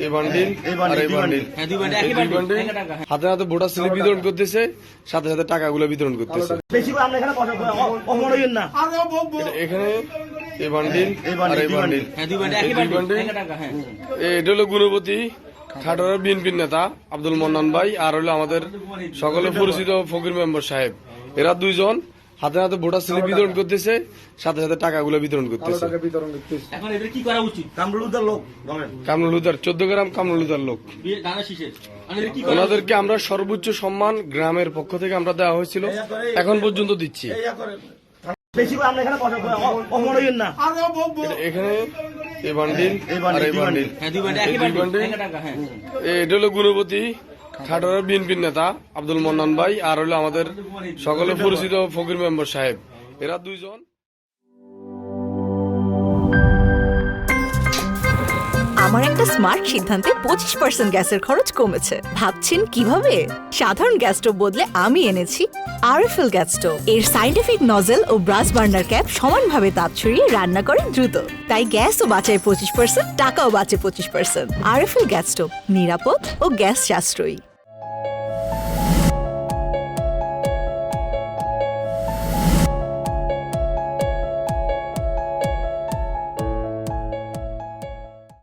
এই বান্ডিল আর এই বান্ডিল এই দুই বান্ডিল হাতে হাতে ভোটার স্লিপ বিতরণ করতেছে, সাথে সাথে টাকাগুলো বিতরণ করতেছে। এখানে এই বান্ডিল আর এই বান্ডিল এই দুই বান্ডিল, এটা হলো গুণপতি খাটোয়ার বিএনপির নেতা আব্দুল মন্নান ভাই, আর হলো আমাদের সকলে পরিচিত ফকির মেম্বার সাহেব। এরা দুইজন হাতে হাতে ভোটার স্লিপ বিতরণ করতেছে, সাথে সাথে টাকাগুলো বিতরণ করতেছে। এখন এদের কি করা উচিত? কামরুল হুদার 14 গ্রাম কামরুল হুদার লোক, ওনাদেরকে আমরা সর্বোচ্চ সম্মান গ্রামের পক্ষ থেকে আমরা দেওয়া হয়েছিল, এখন পর্যন্ত দিচ্ছি। এখানে এই বান্ডিল আর এই বান্ডিল এই দুই বান্ডিল, এটা হলো গুণপতি খাটোয়ার বিএনপির নেতা আব্দুল মন্নান ভাই, আর হলো আমাদের সকলে পরিচিত ফকির মেম্বার সাহেব। এরা দুইজন। আমার একটা স্মার্ট সিদ্ধান্তে 25% গ্যাসের খরচ কমেছে। ভাবছেন কিভাবে? সাধারণ গ্যাস স্টোভ বদলে আমি এনেছি আরএফএল গ্যাস স্টোভ। এর সাইন্টিফিক নজল ও ব্রাস বার্নার ক্যাপ সমানভাবে তাপ ছড়িয়ে রান্না করে দ্রুত, তাই গ্যাসও বাঁচায় 25%, টাকাও বাঁচে 25%। আরএফএল গ্যাস স্টোভ নিরাপদ ও গ্যাস সাশ্রয়ী।